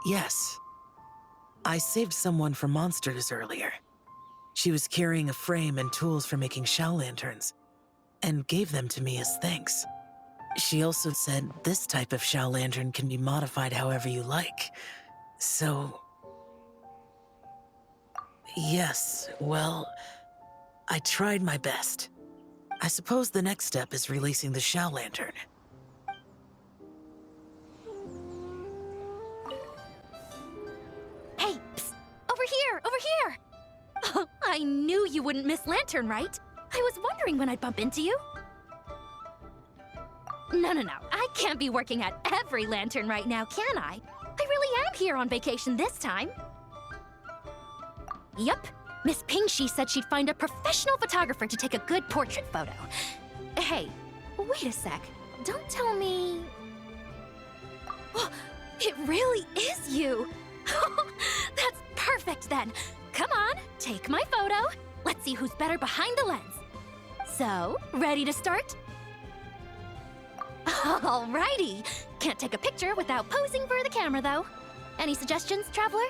Yes. I saved someone from monsters earlier. She was carrying a frame and tools for making shell lanterns, and gave them to me as thanks. She also said this type of shell lantern can be modified however you like. So... yes, well, I tried my best. I suppose the next step is releasing the shell lantern. Hey, psst! Over here! Over here! Oh, I knew you wouldn't miss Lantern, right? I was wondering when I'd bump into you. No. I can't be working at every Lantern right now, can I? I really am here on vacation this time. Yup. Miss Pingshi said she'd find a professional photographer to take a good portrait photo. Hey, wait a sec. Don't tell me... Oh, it really is you! That's perfect then! Come on, take my photo. Let's see who's better behind the lens. So, ready to start? Alrighty! Can't take a picture without posing for the camera, though. Any suggestions, Traveler?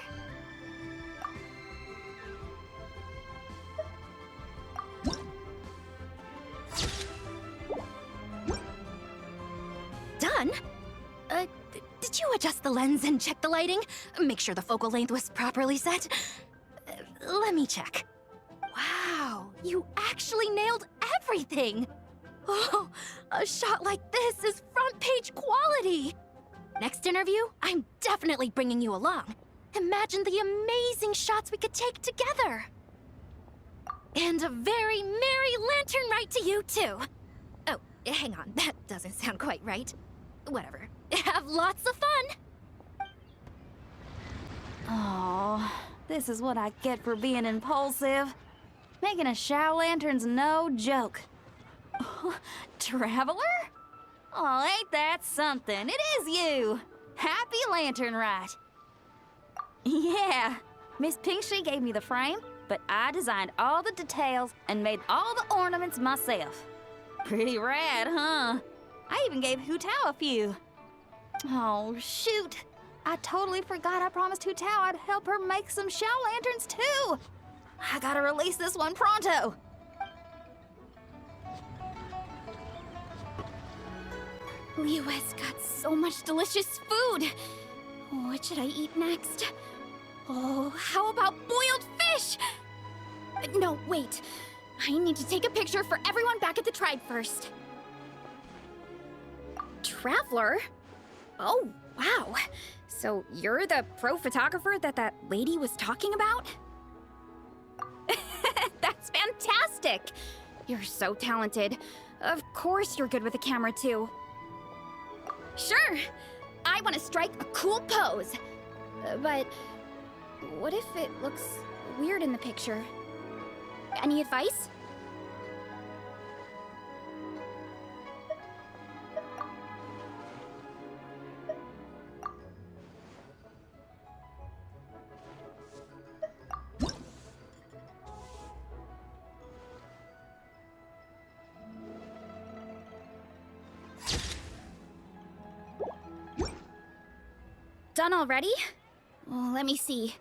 Done? Did you adjust the lens and check the lighting? Make sure the focal length was properly set? Let me check. Wow, you actually nailed everything! Oh, a shot like this is front page quality! Next interview, I'm definitely bringing you along. Imagine the amazing shots we could take together! And a very merry lantern ride to you, too! Oh, hang on, that doesn't sound quite right. Whatever. Have lots of fun! Oh, this is what I get for being impulsive. Making a shower lantern's no joke. Traveler? Oh, ain't that something? It is you! Happy Lantern Rite! Yeah, Miss Pingshi gave me the frame, but I designed all the details and made all the ornaments myself. Pretty rad, huh? I even gave Hu Tao a few. Oh, shoot. I totally forgot I promised Hu Tao I'd help her make some shower lanterns, too. I gotta release this one pronto. Liyue's got so much delicious food. What should I eat next? Oh, how about boiled fish? No, wait. I need to take a picture for everyone back at the tribe first. Traveler? Oh, wow. So you're the pro photographer that lady was talking about? That's fantastic! You're so talented. Of course you're good with a camera, too. Sure! I want to strike a cool pose. But what if it looks weird in the picture? Any advice? Done already? Well, let me see.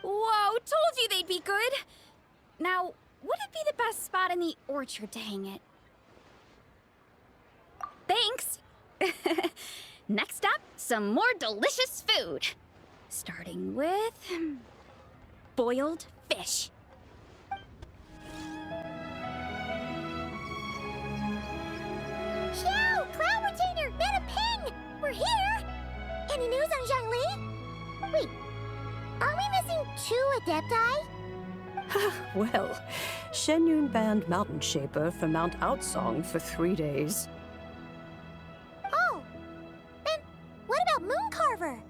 Whoa, told you they'd be good! Now, would it be the best spot in the orchard to hang it? Thanks! Next up, some more delicious food. Starting with... boiled fish. Xiao! Cloud Retainer! Mana Ping! We're here! Any news on Zhangli? Wait, are we missing 2 Adepti? Well, Shenyun banned Mountain Shaper from Mount Outsong for 3 days. Oh, then what about Mooncarver?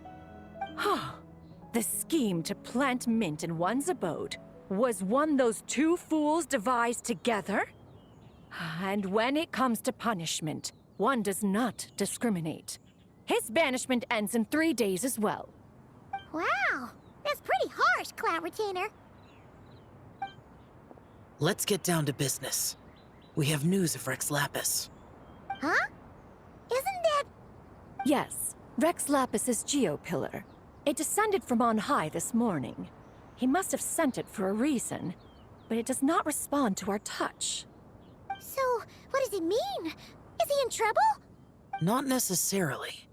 The scheme to plant mint in one's abode was one those 2 fools devised together? And when it comes to punishment, one does not discriminate. His banishment ends in 3 days as well. Wow, that's pretty harsh, Cloud Retainer. Let's get down to business. We have news of Rex Lapis. Huh? Isn't that... Yes, Rex Lapis's Geopillar. It descended from on high this morning. He must have sent it for a reason, but it does not respond to our touch. So, what does it mean? Is he in trouble? Not necessarily.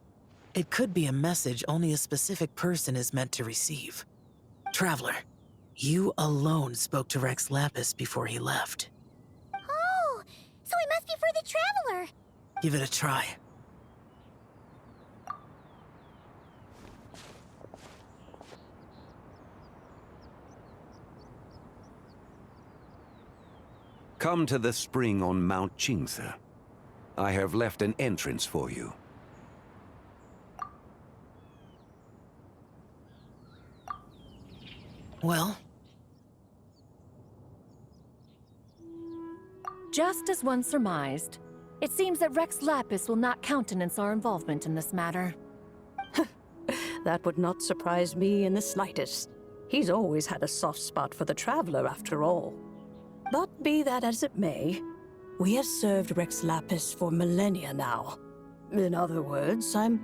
It could be a message only a specific person is meant to receive. Traveler, you alone spoke to Rex Lapis before he left. Oh, so it must be for the Traveler. Give it a try. Come to the spring on Mount Qingze. I have left an entrance for you. Well, Just as one surmised, it seems that Rex Lapis will not countenance our involvement in this matter. That would not surprise me in the slightest. He's always had a soft spot for the Traveler, after all. But be that as it may, we have served Rex Lapis for millennia now. In other words, I'm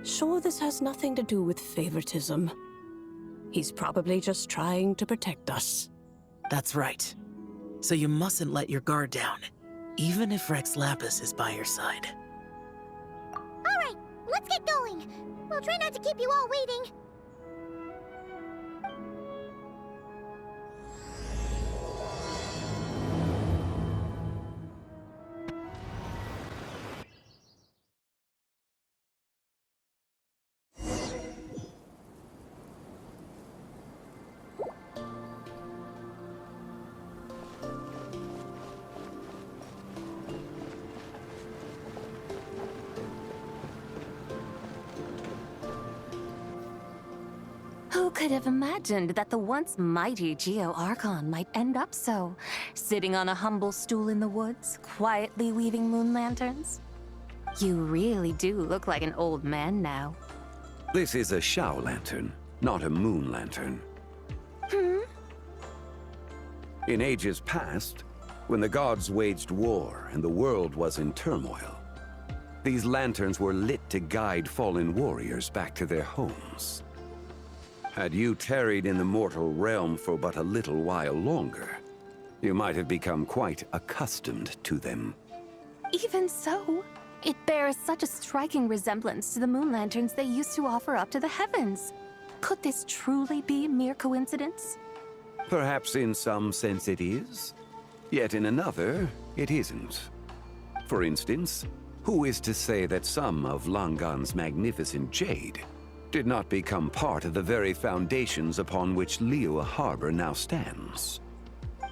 sure this has nothing to do with favoritism. He's probably just trying to protect us. that's right. So you mustn't let your guard down, even if Rex Lapis is by your side. All right, let's get going. We'll try not to keep you all waiting. Who could have imagined that the once mighty Geo-Archon might end up so, sitting on a humble stool in the woods, quietly weaving moon lanterns? You really do look like an old man now. This is a Shao lantern, not a moon lantern. In ages past, when the gods waged war and the world was in turmoil, these lanterns were lit to guide fallen warriors back to their homes. Had you tarried in the mortal realm for but a little while longer, you might have become quite accustomed to them. Even so, it bears such a striking resemblance to the moon lanterns they used to offer up to the heavens. Could this truly be mere coincidence? Perhaps in some sense it is, yet in another, it isn't. For instance, who is to say that some of Langan's magnificent jade did not become part of the very foundations upon which Liyue Harbor now stands?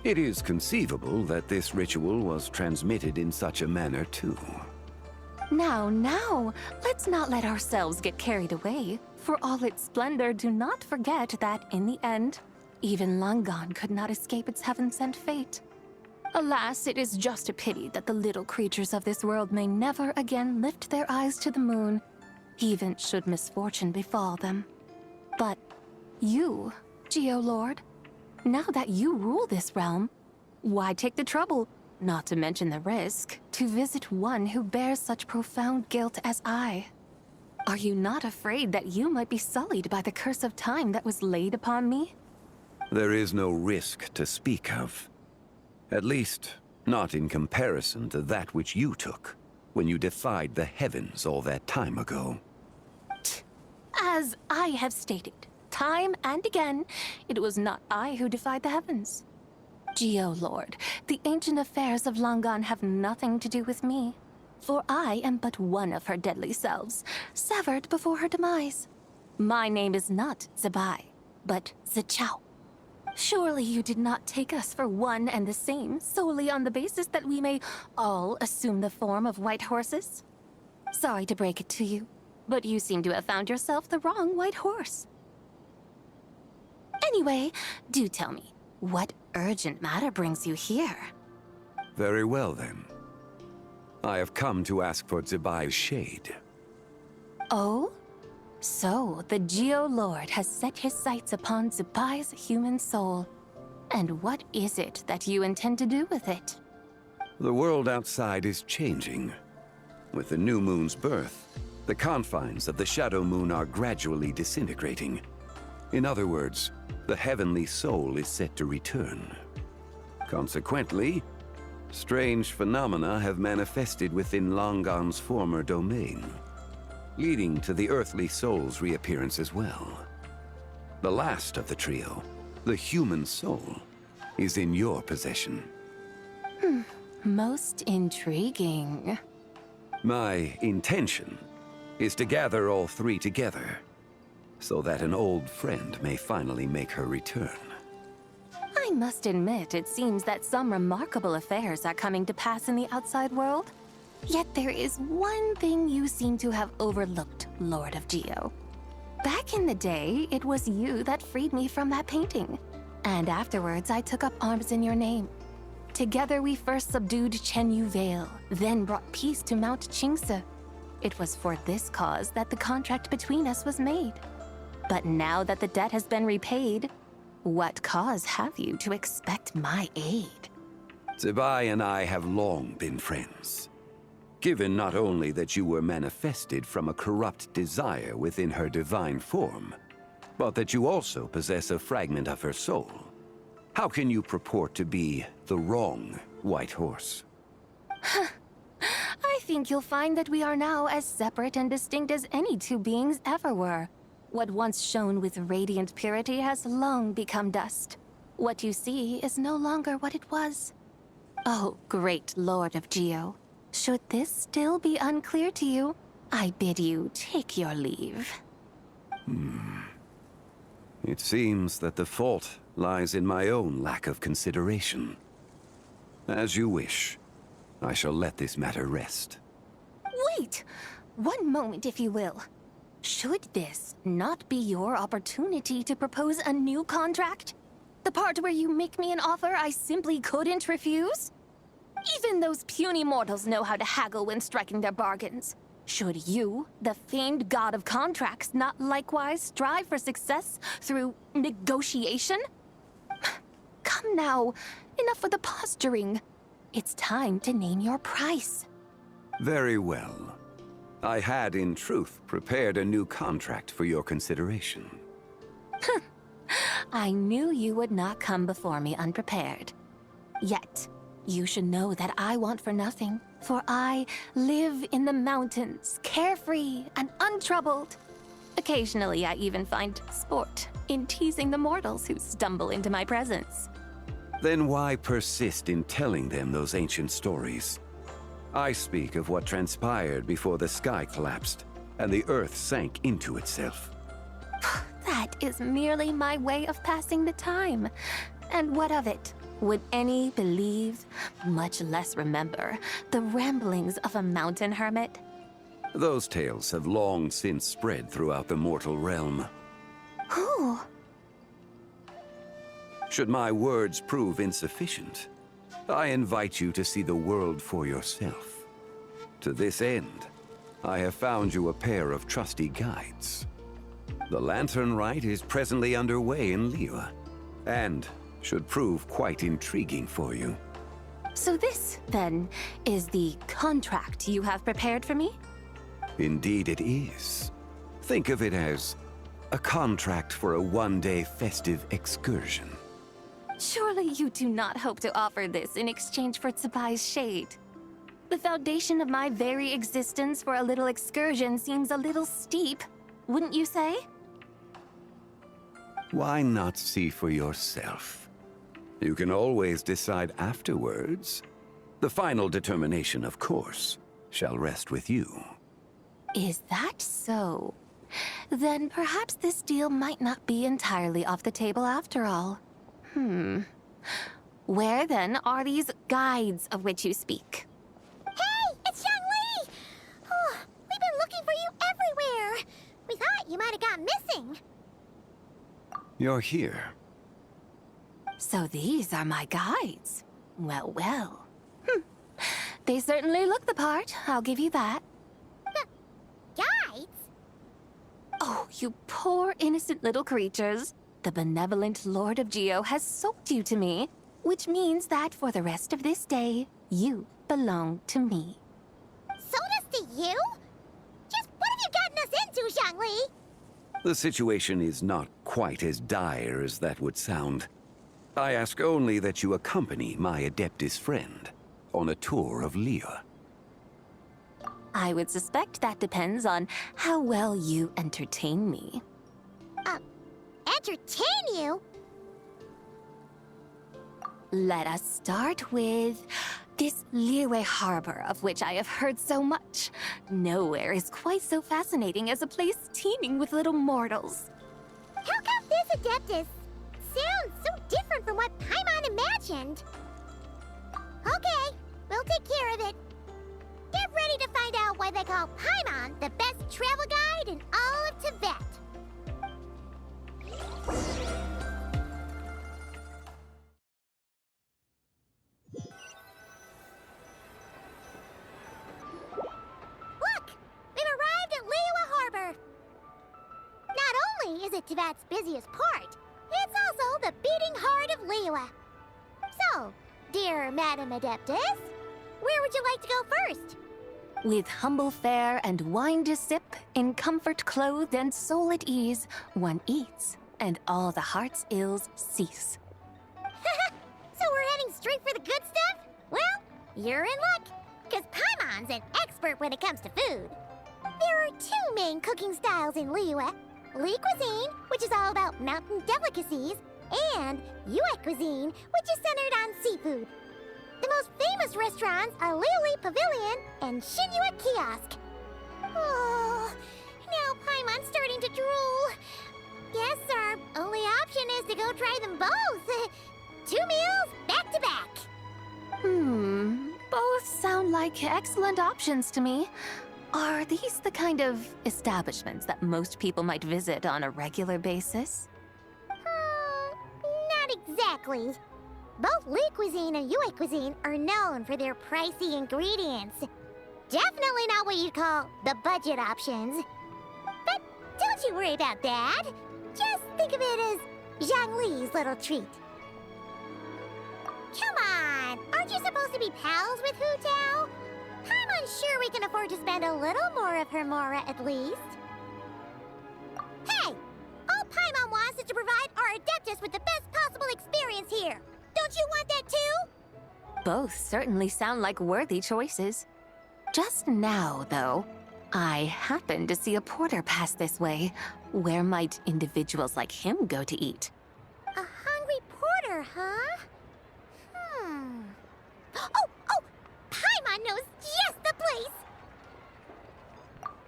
It is conceivable that this ritual was transmitted in such a manner too. Now, let's not let ourselves get carried away. For all its splendor, do not forget that, in the end, even Langan could not escape its heaven-sent fate. Alas, it is just a pity that the little creatures of this world may never again lift their eyes to the moon, even should misfortune befall them. But you, Geo-Lord, now that you rule this realm, why take the trouble, not to mention the risk, to visit one who bears such profound guilt as I? Are you not afraid that you might be sullied by the curse of time that was laid upon me? There is no risk to speak of. At least, not in comparison to that which you took when you defied the heavens all that time ago. As I have stated, time and again, it was not I who defied the heavens. Geo-Lord, the ancient affairs of Langan have nothing to do with me, for I am but one of her deadly selves, severed before her demise. My name is not Zebai, but Zichao. Surely you did not take us for one and the same, solely on the basis that we may all assume the form of white horses? Sorry to break it to you, but you seem to have found yourself the wrong white horse. Anyway, do tell me, what urgent matter brings you here? Very well then. I have come to ask for Zebai's shade. Oh? So, the Geo-Lord has set his sights upon Zebai's human soul. And what is it that you intend to do with it? The world outside is changing. With the new moon's birth, the confines of the shadow moon are gradually disintegrating. In other words, the heavenly soul is set to return. Consequently, strange phenomena have manifested within Langan's former domain, leading to the earthly soul's reappearance as well. The last of the trio, the human soul, is in your possession. Most intriguing. My intention is to gather all three together, so that an old friend may finally make her return. I must admit, it seems that some remarkable affairs are coming to pass in the outside world. Yet there is one thing you seem to have overlooked, Lord of Geo. Back in the day, it was you that freed me from that painting. And afterwards, I took up arms in your name. Together, we first subdued Chenyu Vale, then brought peace to Mount Qingse. It was for this cause that the contract between us was made. But now that the debt has been repaid, what cause have you to expect my aid? Zibai and I have long been friends. Given not only that you were manifested from a corrupt desire within her divine form, but that you also possess a fragment of her soul, how can you purport to be the wrong White Horse? I think you'll find that we are now as separate and distinct as any two beings ever were. What once shone with radiant purity has long become dust. What you see is no longer what it was. Oh, great Lord of Geo. Should this still be unclear to you, I bid you take your leave. It seems that the fault lies in my own lack of consideration. As you wish. I shall let this matter rest. Wait! One moment, if you will. Should this not be your opportunity to propose a new contract? The part where you make me an offer I simply couldn't refuse? Even those puny mortals know how to haggle when striking their bargains. Should you, the famed god of contracts, not likewise strive for success through negotiation? Come now, enough with the posturing. It's time to name your price. Very well. I had, in truth, prepared a new contract for your consideration. I knew you would not come before me unprepared. Yet, you should know that I want for nothing, for I live in the mountains, carefree and untroubled. Occasionally, I even find sport in teasing the mortals who stumble into my presence. Then why persist in telling them those ancient stories? I speak of what transpired before the sky collapsed and the earth sank into itself. That is merely my way of passing the time. And what of it? Would any believe, much less remember, the ramblings of a mountain hermit? Those tales have long since spread throughout the mortal realm. Who? Should my words prove insufficient, I invite you to see the world for yourself. To this end, I have found you a pair of trusty guides. The lantern rite is presently underway in Liyue, and should prove quite intriguing for you. So this, then, is the contract you have prepared for me? Indeed it is. Think of it as a contract for a one-day festive excursion. Surely you do not hope to offer this in exchange for Tsubai's shade. The foundation of my very existence for a little excursion seems a little steep, wouldn't you say? Why not see for yourself? You can always decide afterwards. The final determination, of course, shall rest with you. Is that so? Then perhaps this deal might not be entirely off the table after all. Where then are these guides of which you speak? Hey, it's Young Lee! Oh, we've been looking for you everywhere. We thought you might have gone missing. You're here. So these are my guides. Well, well. They certainly look the part, I'll give you that. Guides? Oh, you poor innocent little creatures. The benevolent Lord of Geo has sold you to me, which means that for the rest of this day, you belong to me. So does to The situation is not quite as dire as that would sound. I ask only that you accompany my Adeptus friend on a tour of Liyue. I would suspect that depends on how well you entertain me. Entertain you? Let us start with this Liyue harbor of which I have heard so much. Nowhere is quite so fascinating as a place teeming with little mortals. How come this Adeptus sounds so different from what Paimon imagined? Okay, we'll take care of it. Get ready to find out why they call Paimon the best travel guide in all of Tibet. Look! We've arrived at Liyue Harbor. Not only is it Tibet's busiest port, it's also the beating heart of Liyue. So, dear Madam Adeptus, where would you like to go first? With humble fare and wine to sip, in comfort clothed and soul at ease, one eats, and all the heart's ills cease. So we're heading straight for the good stuff? Well, you're in luck, because Paimon's an expert when it comes to food. There are two main cooking styles in Liyue. Li cuisine, which is all about mountain delicacies, and Yue cuisine, which is centered on seafood. The most famous restaurants are Liyue Pavilion and Shinyue Kiosk. Oh, now Paimon's starting to drool. Yes, our only option is to go try them both. 2 meals, back to back. Both sound like excellent options to me. Are these the kind of establishments that most people might visit on a regular basis? Not exactly. Both Li cuisine and Yue cuisine are known for their pricey ingredients. Definitely not what you'd call the budget options. But don't you worry about that. Just think of it as Zhongli's little treat. Come on! Aren't you supposed to be pals with Hu Tao? I'm unsure we can afford to spend a little more of her mora at least. Hey! All Paimon wants is to provide our Adeptus with the best possible experience here. Don't you want that too? Both certainly sound like worthy choices. Just now, though, I happened to see a porter pass this way. Where might individuals like him go to eat? A hungry porter, huh? Oh! Paimon knows just the place!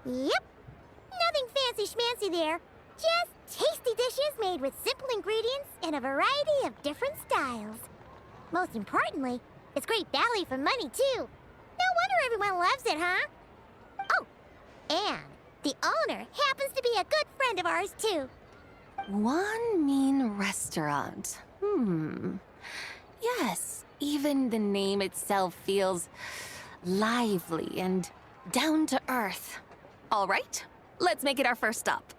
Yep. Nothing fancy schmancy there. Just tasty dishes made with simple ingredients in a variety of different styles. Most importantly, it's great value for money, too. No wonder everyone loves it, huh? Oh, and the owner happens to be a good friend of ours, too. One mean restaurant. Yes, even the name itself feels lively and down to earth. All right, let's make it our first stop.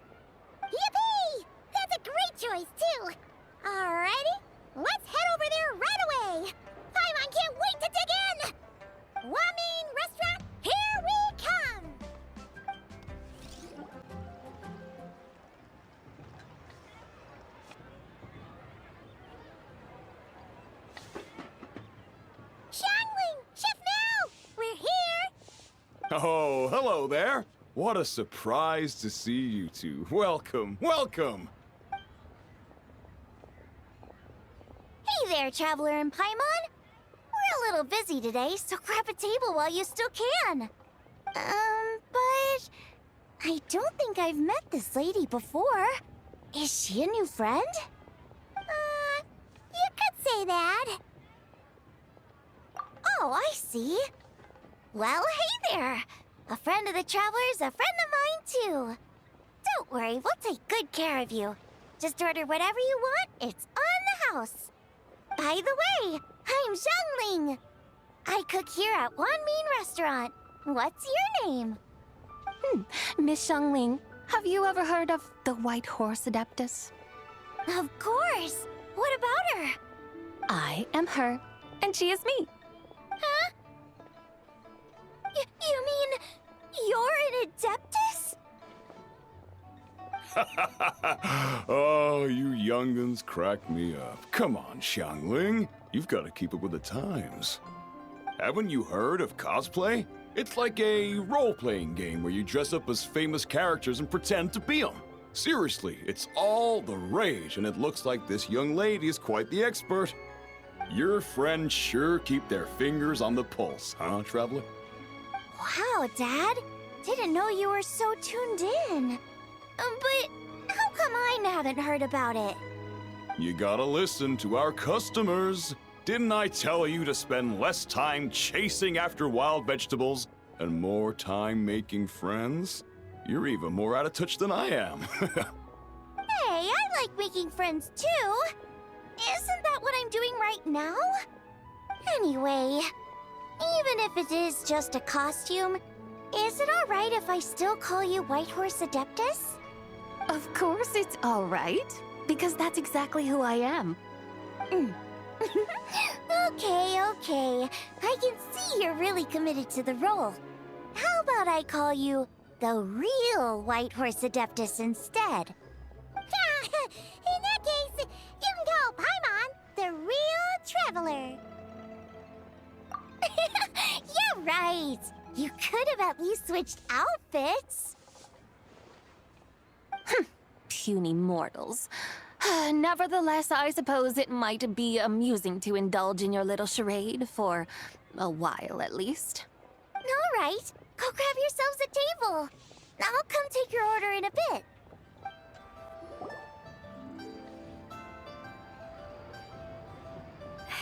Yippee! That's a great choice, too. Alrighty, let's head over there right away. Paimon can't wait to dig in. Wamin Restaurant, here we come. Xiangling, Chef Now, we're here. Oh, hello there. What a surprise to see you two. Welcome, welcome. Hey there, Traveler and Paimon. We're a little busy today, so grab a table while you still can. But I don't think I've met this lady before. Is she a new friend? You could say that. Oh, I see. Well, hey there. A friend of the Traveler's a friend of mine, too. Don't worry, we'll take good care of you. Just order whatever you want, it's on the house. By the way, I'm Xiangling. I cook here at Wan Min Restaurant. What's your name? Miss Xiangling, have you ever heard of the White Horse Adeptus? Of course. What about her? I am her, and she is me. Huh? You mean you're an Adeptus? Oh, you young'uns crack me up. Come on, Xiangling. You've got to keep up with the times. Haven't you heard of cosplay? It's like a role-playing game where you dress up as famous characters and pretend to be them. Seriously, it's all the rage, and it looks like this young lady is quite the expert. Your friends sure keep their fingers on the pulse, huh, Traveler? Wow, Dad. Didn't know you were so tuned in. But how come I haven't heard about it? You gotta listen to our customers. Didn't I tell you to spend less time chasing after wild vegetables and more time making friends? You're even more out of touch than I am. Hey, I like making friends too. Isn't that what I'm doing right now? Anyway, even if it is just a costume, is it alright if I still call you Whitehorse Adeptus? Of course it's all right, because that's exactly who I am. Okay. I can see you're really committed to the role. How about I call you the real Whitehorse Adeptus instead? In that case, you can call Paimon the real Traveler. Yeah, right. You could have at least switched outfits. Puny mortals. Nevertheless, I suppose it might be amusing to indulge in your little charade, for a while at least. All right, go grab yourselves a table. I'll come take your order in a bit.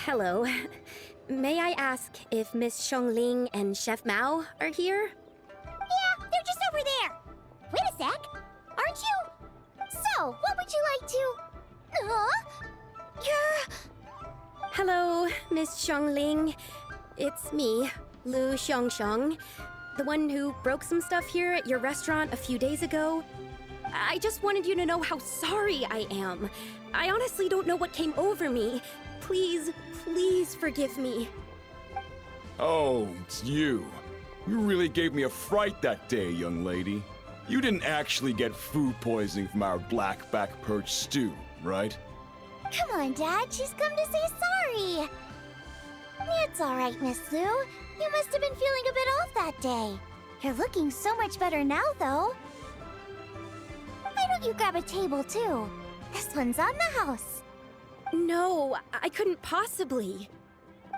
Hello. May I ask if Miss Xiongling and Chef Mao are here? Yeah, they're just over there. Wait a sec. Aren't you? So, what would you like to... Huh? You're... Hello, Miss Xiongling. It's me, Lu Xiongxiong, the one who broke some stuff here at your restaurant a few days ago. I just wanted you to know how sorry I am. I honestly don't know what came over me. Please forgive me. Oh, it's you. You really gave me a fright that day, young lady. You didn't actually get food poisoning from our blackback perch stew, right? Come on, Dad. She's come to say sorry. It's all right, Miss Lu. You must have been feeling a bit off that day. You're looking so much better now, though. Why don't you grab a table, too? This one's on the house. No, I couldn't possibly.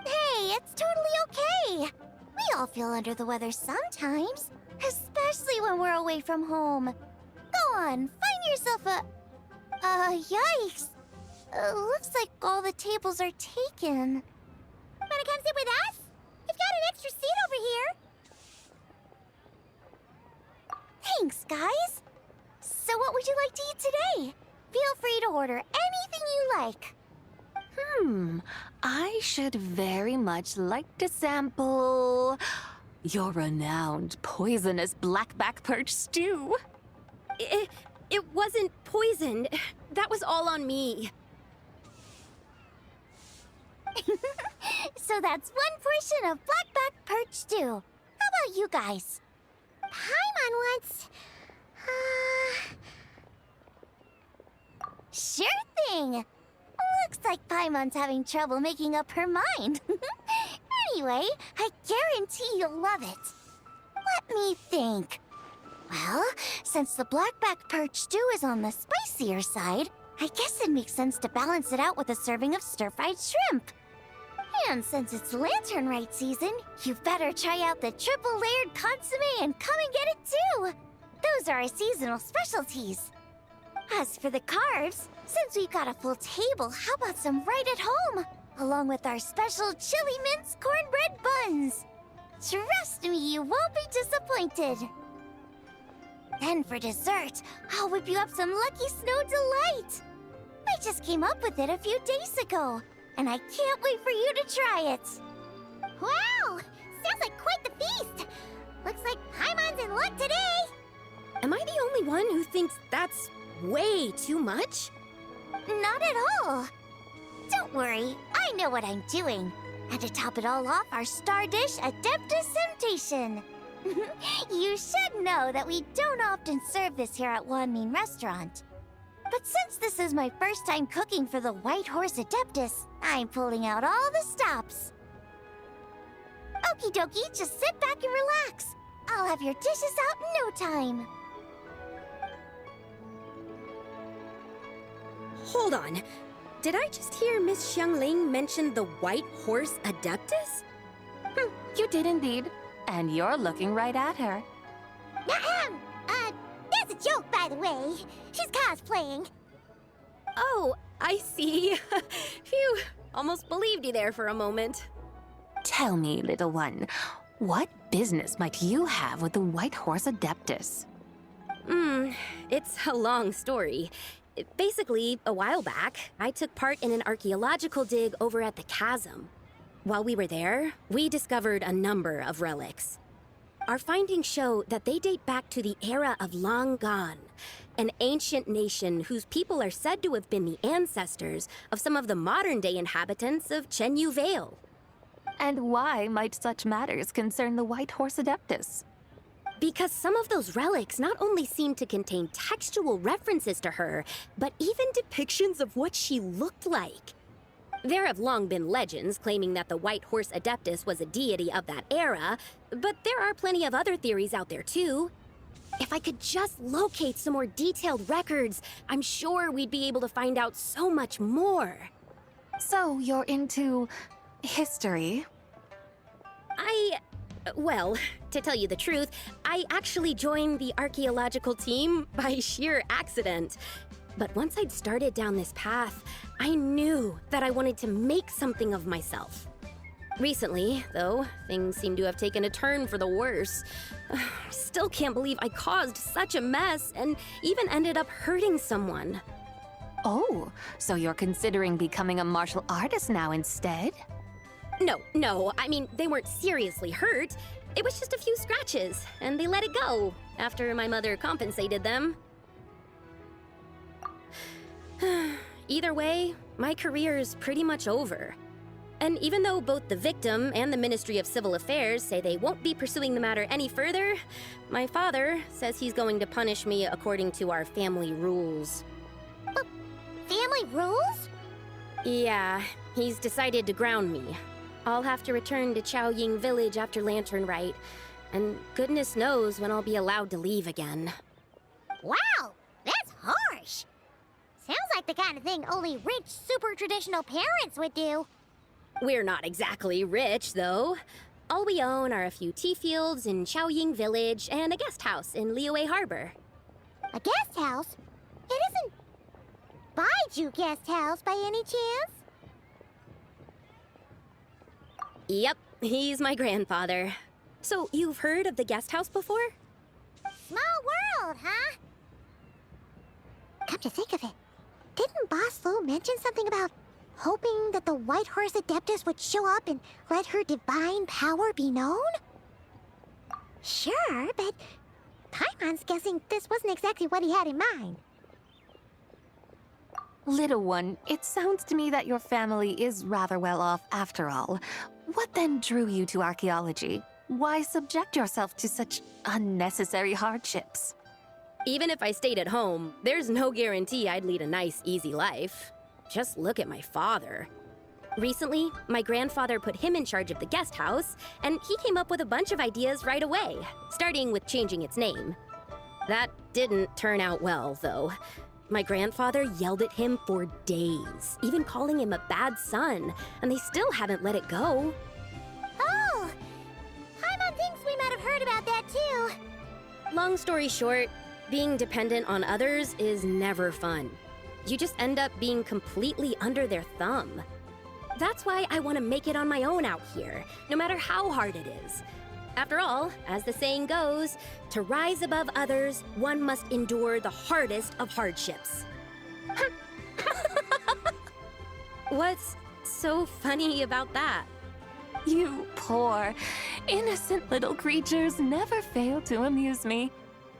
Hey, it's totally okay. We all feel under the weather sometimes, especially when we're away from home. Go on, find yourself a... yikes. Looks like all the tables are taken. Wanna come sit with us? We've got an extra seat over here. Thanks, guys. So what would you like to eat today? Feel free to order anything you like. I should very much like to sample your renowned poisonous blackback perch stew. It wasn't poisoned. That was all on me. So that's one portion of blackback perch stew. How about you guys? Paimon wants... Sure thing! Looks like Paimon's having trouble making up her mind. Anyway, I guarantee you'll love it. Let me think. Well, since the blackback perch stew is on the spicier side, I guess it makes sense to balance it out with a serving of stir-fried shrimp. And since it's lantern rite season, you better try out the triple-layered consomme and come and get it too. Those are our seasonal specialties. As for the carbs, since we've got a full table, how about some right at home? Along with our special chili mince cornbread buns. Trust me, you won't be disappointed. Then for dessert, I'll whip you up some Lucky Snow Delight. I just came up with it a few days ago, and I can't wait for you to try it. Wow! Sounds like quite the feast! Looks like Paimon's in luck today! Am I the only one who thinks that's way too much? Not at all. Don't worry, I know what I'm doing. And to top it all off, our star dish, Adeptus Temptation. You should know that we don't often serve this here at Wanmin Restaurant. But since this is my first time cooking for the White Horse Adeptus, I'm pulling out all the stops. Okie dokie, just sit back and relax. I'll have your dishes out in no time. Hold on. Did I just hear Miss Xiangling mention the White Horse Adeptus? You did indeed. And you're looking right at her. That's a joke, by the way. She's cosplaying. Oh, I see. Phew, almost believed you there for a moment. Tell me, little one, what business might you have with the White Horse Adeptus? It's a long story. Basically, a while back, I took part in an archaeological dig over at the chasm. While we were there, we discovered a number of relics. Our findings show that they date back to the era of Langan, an ancient nation whose people are said to have been the ancestors of some of the modern-day inhabitants of Chenyu Vale. And why might such matters concern the White Horse Adeptus? Because some of those relics not only seem to contain textual references to her, but even depictions of what she looked like. There have long been legends claiming that the White Horse Adeptus was a deity of that era, but there are plenty of other theories out there too. If I could just locate some more detailed records, I'm sure we'd be able to find out so much more. So you're into history? Well, to tell you the truth, I actually joined the archaeological team by sheer accident. But once I'd started down this path, I knew that I wanted to make something of myself. Recently, though, things seem to have taken a turn for the worse. Still can't believe I caused such a mess and even ended up hurting someone. Oh, so you're considering becoming a martial artist now instead? No, I mean, they weren't seriously hurt. It was just a few scratches, and they let it go after my mother compensated them. Either way, my career's pretty much over. And even though both the victim and the Ministry of Civil Affairs say they won't be pursuing the matter any further, my father says he's going to punish me according to our family rules. Family rules? Yeah, he's decided to ground me. I'll have to return to Chaoying Village after Lantern Rite, and goodness knows when I'll be allowed to leave again. Wow, that's harsh. Sounds like the kind of thing only rich, super traditional parents would do. We're not exactly rich, though. All we own are a few tea fields in Chaoying Village and a guest house in Liyue Harbor. A guest house? It isn't Baiju Guest House by any chance? Yep, he's my grandfather. So, you've heard of the guest house before? Small world, huh? Come to think of it, didn't Boss Lu mention something about hoping that the White Horse Adeptus would show up and let her divine power be known? Sure, but Paimon's guessing this wasn't exactly what he had in mind. Little one, it sounds to me that your family is rather well off after all. What then drew you to archaeology? Why subject yourself to such unnecessary hardships? Even if I stayed at home, there's no guarantee I'd lead a nice, easy life. Just look at my father. Recently, my grandfather put him in charge of the guest house, and he came up with a bunch of ideas right away, starting with changing its name. That didn't turn out well, though. My grandfather yelled at him for days, even calling him a bad son, and they still haven't let it go. Oh! Paimon thinks we might have heard about that too. Long story short, being dependent on others is never fun. You just end up being completely under their thumb. That's why I want to make it on my own out here, no matter how hard it is. After all, as the saying goes, to rise above others, one must endure the hardest of hardships. What's so funny about that? You poor, innocent little creatures never fail to amuse me.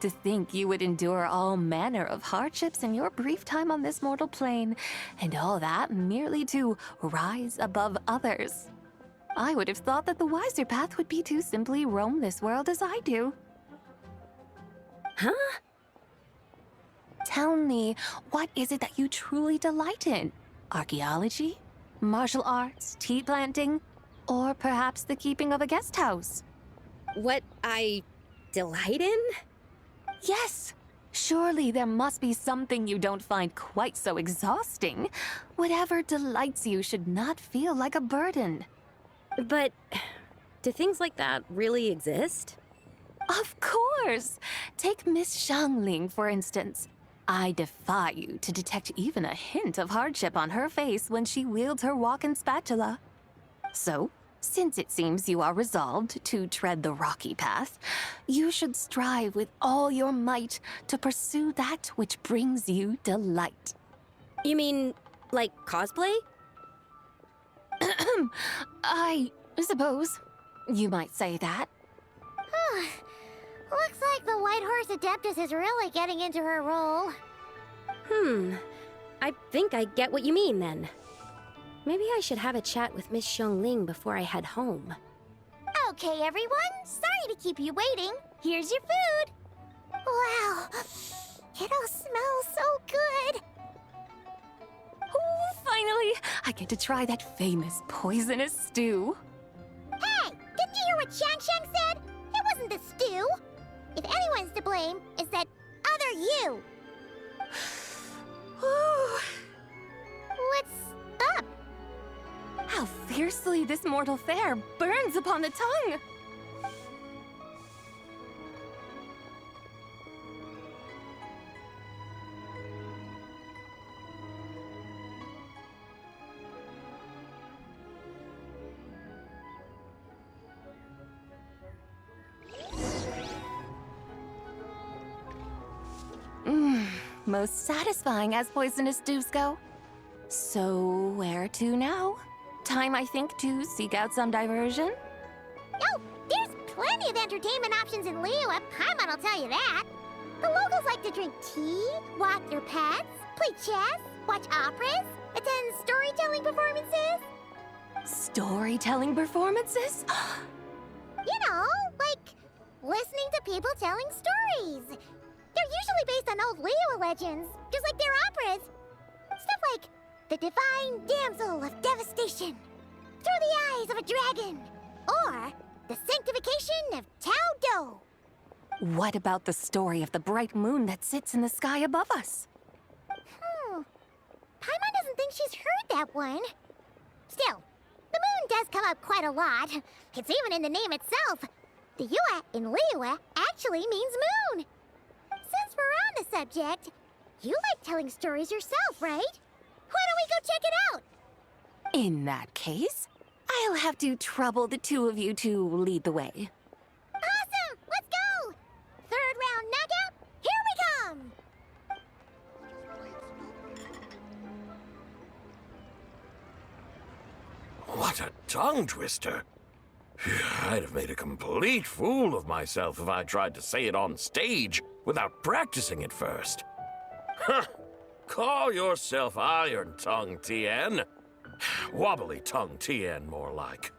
To think you would endure all manner of hardships in your brief time on this mortal plane, and all that merely to rise above others. I would have thought that the wiser path would be to simply roam this world as I do. Huh? Tell me, what is it that you truly delight in? Archaeology? Martial arts? Tea planting? Or perhaps the keeping of a guest house? What I delight in? Yes! Surely there must be something you don't find quite so exhausting. Whatever delights you should not feel like a burden. But do things like that really exist? Of course! Take Miss Xiangling, for instance. I defy you to detect even a hint of hardship on her face when she wields her walking spatula. So, since it seems you are resolved to tread the rocky path, you should strive with all your might to pursue that which brings you delight. You mean, like cosplay? I suppose you might say that. Looks like the White Horse Adeptus is really getting into her role. I think I get what you mean then. Maybe I should have a chat with Miss Xiangling before I head home. Okay, everyone. Sorry to keep you waiting. Here's your food. Wow. It all smells so good. Oh, finally! I get to try that famous poisonous stew. Hey! Didn't you hear what Shang said? It wasn't the stew. If anyone's to blame, it's that other you. What's up? How fiercely this mortal fare burns upon the tongue! Most satisfying as poisonous stews go. So, where to now? Time, I think, to seek out some diversion? Oh, there's plenty of entertainment options in Liyue. Paimon will tell you that. The locals like to drink tea, walk their pets, play chess, watch operas, attend storytelling performances. Storytelling performances? You know, like listening to people telling stories. They're usually based on old Liyue legends, just like their operas. Stuff like the Divine Damsel of Devastation, Through the Eyes of a Dragon, or the Sanctification of Tao Do. What about the story of the bright moon that sits in the sky above us? Paimon doesn't think she's heard that one. Still, the moon does come up quite a lot. It's even in the name itself. The Yue in Liyue actually means moon. Since we're on the subject, you like telling stories yourself, right? Why don't we go check it out? In that case, I'll have to trouble the two of you to lead the way. Awesome! Let's go! Third round knockout, here we come! What a tongue twister! I'd have made a complete fool of myself if I tried to say it on stage without practicing it first. Huh! Call yourself Iron Tongue, Tien. Wobbly Tongue, Tien, more like.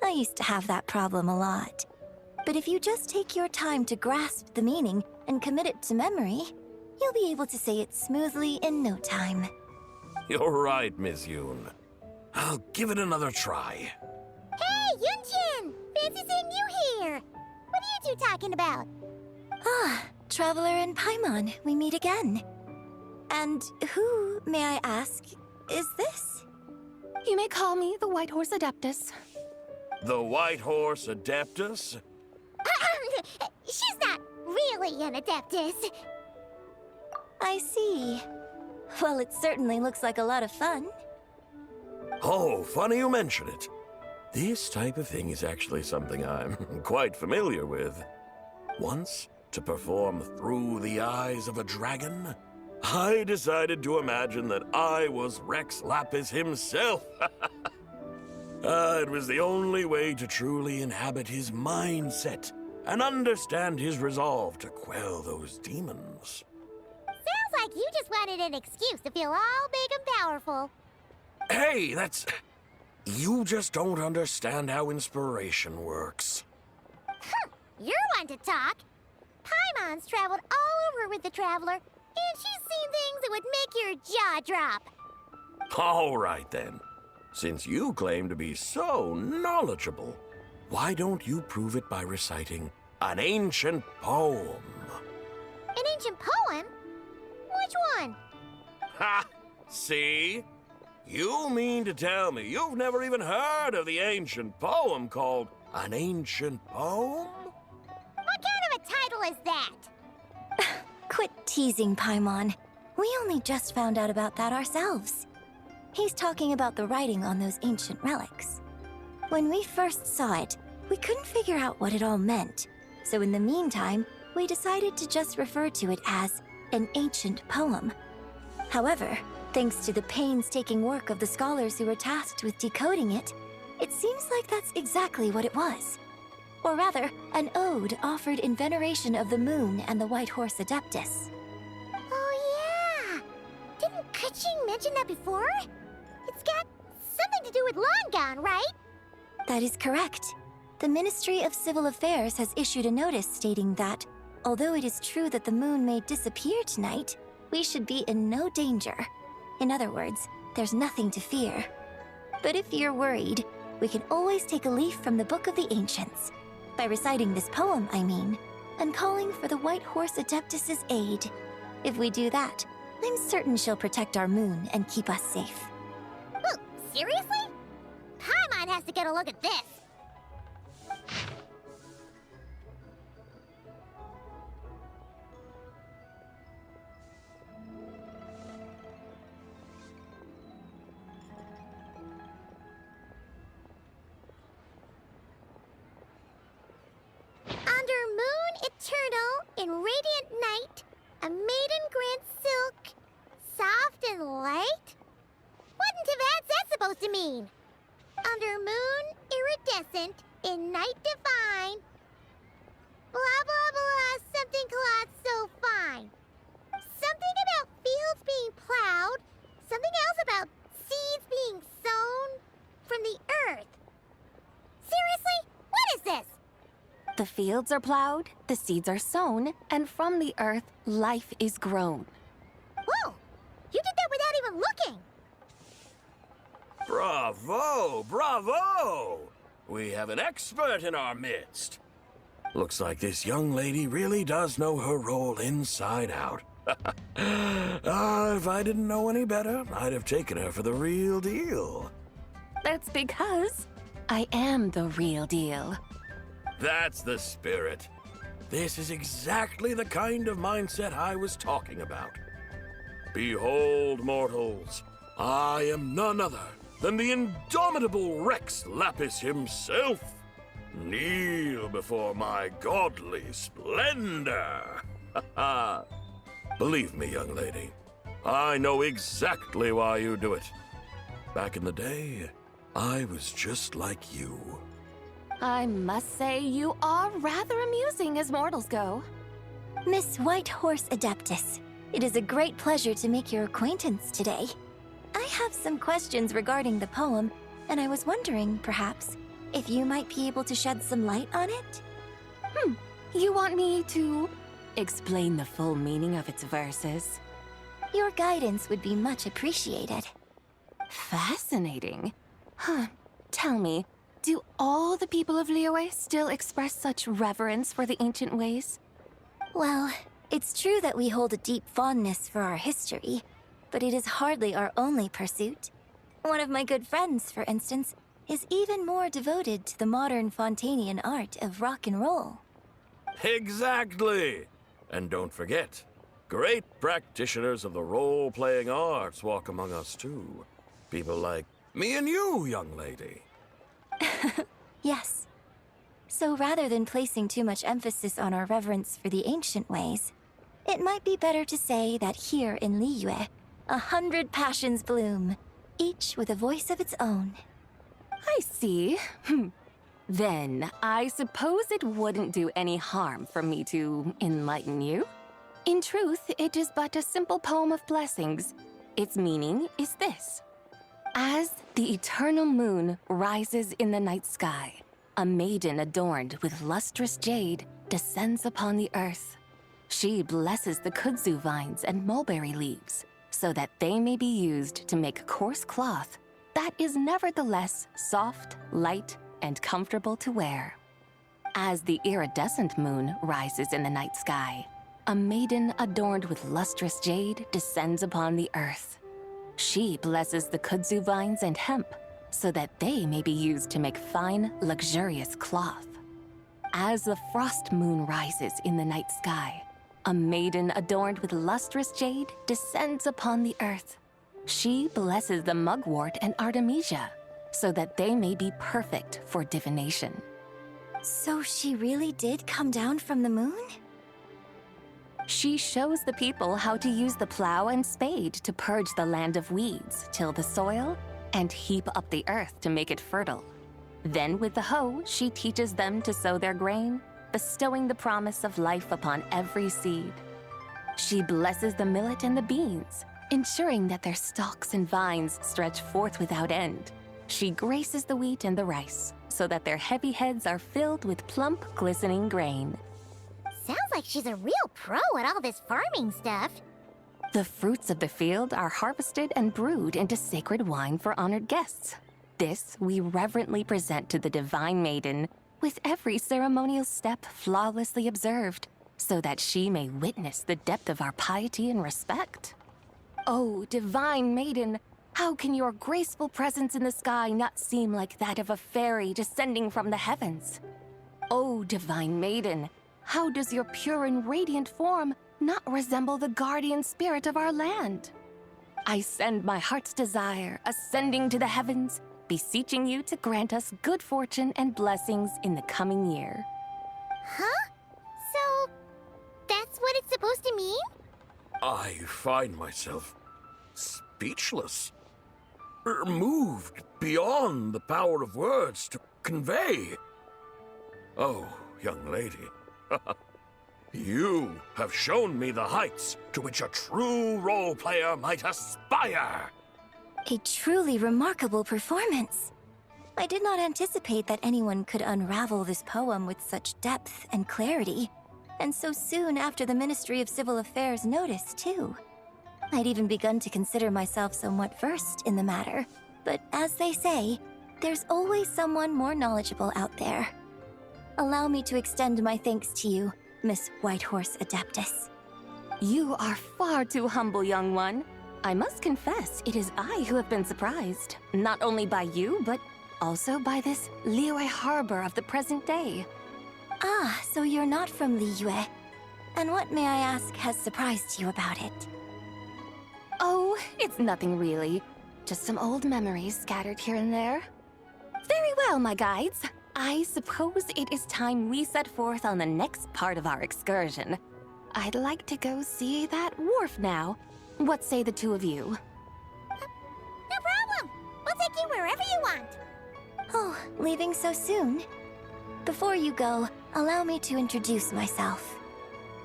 I used to have that problem a lot. But if you just take your time to grasp the meaning and commit it to memory, you'll be able to say it smoothly in no time. You're right, Miss Yoon. I'll give it another try. Hey, Yunchin! Fancy seeing you here! What are you two talking about? Ah, Traveler and Paimon, we meet again. And who, may I ask, is this? You may call me the White Horse Adeptus. The White Horse Adeptus? She's not really an Adeptus. I see. Well, it certainly looks like a lot of fun. Oh, funny you mention it. This type of thing is actually something I'm quite familiar with. Once, to perform Through the Eyes of a Dragon, I decided to imagine that I was Rex Lapis himself. It was the only way to truly inhabit his mindset and understand his resolve to quell those demons. Sounds like you just wanted an excuse to feel all big and powerful. Hey, that's You just don't understand how inspiration works. You're one to talk. Paimon's traveled all over with the Traveler, and she's seen things that would make your jaw drop. All right, then. Since you claim to be so knowledgeable, why don't you prove it by reciting an ancient poem? An ancient poem? Which one? Ha! See? You mean to tell me you've never even heard of the ancient poem called An Ancient Poem? What kind of a title is that? Quit teasing, Paimon. We only just found out about that ourselves. He's talking about the writing on those ancient relics. When we first saw it, we couldn't figure out what it all meant. So in the meantime, we decided to just refer to it as an ancient poem. However, thanks to the painstaking work of the scholars who were tasked with decoding it, it seems like that's exactly what it was. Or rather, an ode offered in veneration of the moon and the White Horse Adeptus. Oh yeah! Didn't Kuching mention that before? It's got something to do with Langan, right? That is correct. The Ministry of Civil Affairs has issued a notice stating that, although it is true that the moon may disappear tonight, we should be in no danger. In other words, there's nothing to fear. But if you're worried, we can always take a leaf from the Book of the Ancients. By reciting this poem, I mean, and calling for the White Horse Adeptus' aid. If we do that, I'm certain she'll protect our moon and keep us safe. Oh, seriously? Paimon has to get a look at this. Under moon eternal, in radiant night, a maiden grants silk, soft and light? What in Tibet's that supposed to mean? Under moon iridescent, in night divine, blah blah blah, something cloth so fine. Something about fields being plowed, something else about seeds being sown from the earth. Seriously? What is this? The fields are plowed, the seeds are sown, and from the earth, life is grown. Whoa! You did that without even looking! Bravo! Bravo! We have an expert in our midst. Looks like this young lady really does know her role inside out. If I didn't know any better, I'd have taken her for the real deal. That's because I am the real deal. That's the spirit. This is exactly the kind of mindset I was talking about. Behold, mortals, I am none other than the indomitable Rex Lapis himself. Kneel before my godly splendor. Believe me, young lady, I know exactly why you do it. Back in the day, I was just like you. I must say you are rather amusing as mortals go. Miss White Horse Adeptus, it is a great pleasure to make your acquaintance today. I have some questions regarding the poem, and I was wondering, perhaps, if you might be able to shed some light on it? You want me to explain the full meaning of its verses? Your guidance would be much appreciated. Fascinating. Tell me, do all the people of Liyue still express such reverence for the ancient ways? Well, it's true that we hold a deep fondness for our history, but it is hardly our only pursuit. One of my good friends, for instance, is even more devoted to the modern Fontanian art of rock and roll. Exactly! And don't forget, great practitioners of the role-playing arts walk among us too. People like me and you, young lady. Yes. So rather than placing too much emphasis on our reverence for the ancient ways, it might be better to say that here in Liyue, 100 passions bloom, each with a voice of its own. I see. Then, I suppose it wouldn't do any harm for me to enlighten you. In truth, it is but a simple poem of blessings. Its meaning is this. As the eternal moon rises in the night sky, a maiden adorned with lustrous jade descends upon the earth. She blesses the kudzu vines and mulberry leaves so that they may be used to make coarse cloth that is nevertheless soft, light, and comfortable to wear. As the iridescent moon rises in the night sky, a maiden adorned with lustrous jade descends upon the earth. She blesses the kudzu vines and hemp so that they may be used to make fine, luxurious cloth. As the frost moon rises in the night sky, a maiden adorned with lustrous jade descends upon the earth. She blesses the mugwort and artemisia so that they may be perfect for divination. So she really did come down from the moon? She shows the people how to use the plow and spade to purge the land of weeds, till the soil, and heap up the earth to make it fertile. Then with the hoe, she teaches them to sow their grain, bestowing the promise of life upon every seed. She blesses the millet and the beans, ensuring that their stalks and vines stretch forth without end. She graces the wheat and the rice, so that their heavy heads are filled with plump, glistening grain. Sounds like she's a real pro at all this farming stuff. The fruits of the field are harvested and brewed into sacred wine for honored guests. This we reverently present to the divine maiden, with every ceremonial step flawlessly observed, so that she may witness the depth of our piety and respect. Oh, divine maiden, how can your graceful presence in the sky not seem like that of a fairy descending from the heavens? Oh, divine maiden, how does your pure and radiant form not resemble the guardian spirit of our land? I send my heart's desire, ascending to the heavens, beseeching you to grant us good fortune and blessings in the coming year. Huh? So, that's what it's supposed to mean? I find myself speechless, moved beyond the power of words to convey. Oh, young lady, you have shown me the heights to which a true role player might aspire. A truly remarkable performance. I did not anticipate that anyone could unravel this poem with such depth and clarity, and so soon after the Ministry of Civil Affairs notice, too. I'd even begun to consider myself somewhat versed in the matter, but as they say, there's always someone more knowledgeable out there. Allow me to extend my thanks to you, Miss Whitehorse Adeptus. You are far too humble, young one. I must confess, it is I who have been surprised, not only by you, but also by this Liyue harbor of the present day. Ah, so you're not from Liyue. And what, may I ask, has surprised you about it? Oh, it's nothing really. Just some old memories scattered here and there. Very well, my guides. I suppose it is time we set forth on the next part of our excursion. I'd like to go see that wharf now. What say the two of you? No problem! We'll take you wherever you want. Oh, leaving so soon? Before you go, allow me to introduce myself.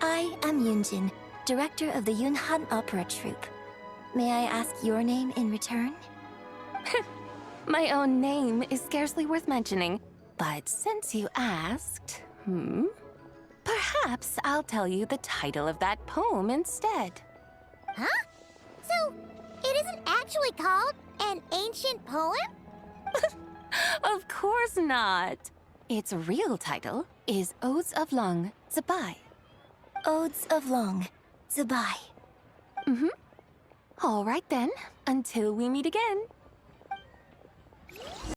I am Yunjin, director of the Yunhan Opera Troupe. May I ask your name in return? My own name is scarcely worth mentioning, but since you asked, perhaps I'll tell you the title of that poem instead. Huh? So, it isn't actually called an ancient poem? Of course not. Its real title is Odes of Long Zabai. Odes of Long Zabai. All right then, until we meet again.